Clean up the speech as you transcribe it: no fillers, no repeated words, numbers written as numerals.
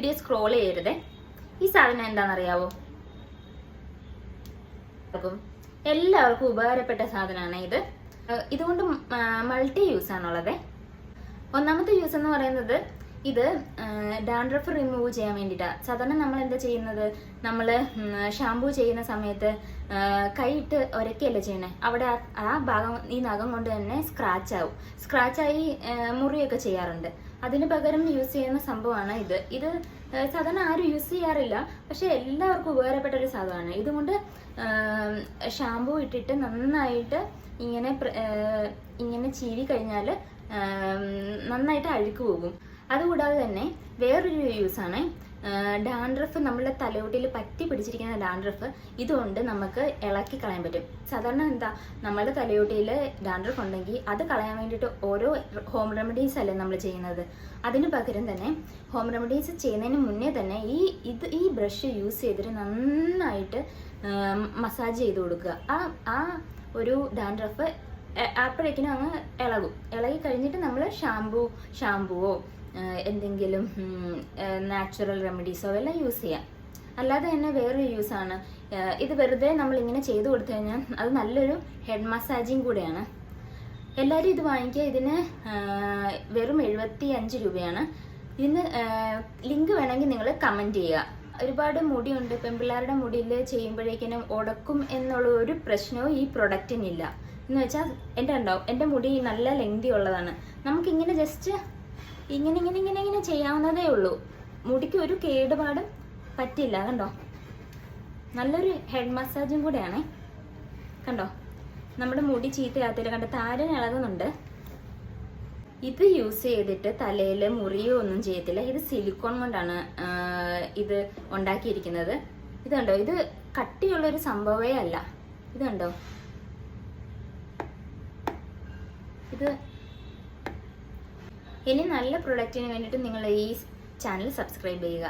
Video scroll ചെയ്യരുതേ. ഈ സാധനം എന്താണെന്നറിയാവോ? എല്ലാവർക്കും ഉപകാരപ്പെട്ട സാധനമാണ് ഇത്. ഇതുകൊണ്ട് മൾട്ടി യൂസ് ആണുള്ളത്. ഒന്നാമത്തെ യൂസ് എന്ന് പറയുന്നത് ഇത് ഡാൻഡ്രഫ് റിമൂവ് ചെയ്യാൻ വേണ്ടിയിട്ടാണ്. സാധാരണ നമ്മൾ എന്താ ചെയ്യുന്നത്, നമ്മൾ ഷാമ്പൂ ചെയ്യുന്ന സമയത്ത് കൈയിട്ട് ഉരയ്ക്കല്ലേ ചെയ്യണേ, അവിടെ ആ ഭാഗം ഈ നഖം കൊണ്ട് തന്നെ സ്ക്രാച്ചായി മുറിയൊക്കെ ചെയ്യാറുണ്ട്. അതിന് പകരം യൂസ് ചെയ്യുന്ന സംഭവമാണ് ഇത്. ഇത് സാധാരണ ആരും യൂസ് ചെയ്യാറില്ല, പക്ഷെ എല്ലാവർക്കും ഉപകാരപ്പെട്ട ഒരു സാധനമാണ്. ഇതുകൊണ്ട് ഷാമ്പൂ ഇട്ടിട്ട് നന്നായിട്ട് ഇങ്ങനെ ചീവി കഴിഞ്ഞാൽ നന്നായിട്ട് അഴുക്ക് പോകും. അതുകൂടാതെ തന്നെ വേറൊരു യൂസാണ് ഡാൻഡ്രഫ്, നമ്മുടെ തലയോട്ടിയിൽ പറ്റി പിടിച്ചിരിക്കുന്ന ഡാൻഡ്രഫ് ഇതുകൊണ്ട് നമുക്ക് ഇളക്കി കളയാൻ പറ്റും. സാധാരണ എന്താ, നമ്മുടെ തലയോട്ടിയിൽ ഡാൻഡ്രഫ് ഉണ്ടെങ്കിൽ അത് കളയാൻ വേണ്ടിയിട്ട് ഓരോ ഹോം റെമഡീസ് അല്ലേ നമ്മൾ ചെയ്യുന്നത്. അതിന് പകരം തന്നെ ഹോം റെമഡീസ് ചെയ്യുന്നതിന് മുന്നേ തന്നെ ഈ ബ്രഷ് യൂസ് ചെയ്തിട്ട് നന്നായിട്ട് മസാജ് ചെയ്ത് കൊടുക്കുക. ആ ഒരു ഡാൻഡ്രഫ് അപ്പോഴേക്കിനും അങ്ങ് ഇളകി കഴിഞ്ഞിട്ട് നമ്മൾ ഷാമ്പുവോ എന്തെങ്കിലും നാച്ചുറൽ റെമഡീസോ എല്ലാം യൂസ് ചെയ്യാം. അല്ലാതെ തന്നെ വേറൊരു യൂസാണ് ഇത്. വെറുതെ നമ്മളിങ്ങനെ ചെയ്ത് കൊടുത്തു കഴിഞ്ഞാൽ അത് നല്ലൊരു ഹെഡ് മസാജിങ് കൂടെയാണ്. എല്ലാവരും ഇത് വാങ്ങിക്കുക. ഇതിന് വെറും 75 രൂപയാണ്. ഇതിന് ലിങ്ക് വേണമെങ്കിൽ നിങ്ങൾ കമൻറ്റ് ചെയ്യുക. ഒരുപാട് മുടിയുണ്ട്, പെൺപിള്ളേരുടെ മുടിയിൽ ചെയ്യുമ്പോഴേക്കിനും ഉടക്കും എന്നുള്ള ഒരു പ്രശ്നവും ഈ പ്രൊഡക്റ്റിനില്ല. എന്ന് വെച്ചാൽ എൻ്റെ മുടി നല്ല ലെങ്തി ഉള്ളതാണ്. നമുക്കിങ്ങനെ ജസ്റ്റ് ഇങ്ങനെ ചെയ്യാവുന്നതേ ഉള്ളൂ. മുടിക്ക് ഒരു കേടുപാടും പറ്റില്ല. കണ്ടോ, നല്ലൊരു ഹെഡ് മസാജും കൂടെയാണ്. കണ്ടോ, നമ്മുടെ മുടി ചീത്തയാകത്തില്ല. കണ്ടോ, താരൻ ഇളകുന്നുണ്ട്. ഇത് യൂസ് ചെയ്തിട്ട് തലയിൽ മുറിയോ ഒന്നും ചെയ്യത്തില്ല. ഇത് സിലിക്കോൺ കൊണ്ടാണ് ഇത് ഉണ്ടാക്കിയിരിക്കുന്നത്. ഇത് കണ്ടോ, ഇത് കട്ടിയുള്ളൊരു സംഭവമേ അല്ല. ഇത് കണ്ടോ, ഇത് ഇനി നല്ല പ്രൊഡക്റ്റിന് വേണ്ടിയിട്ട് നിങ്ങൾ ഈ ചാനൽ സബ്സ്ക്രൈബ് ചെയ്യുക.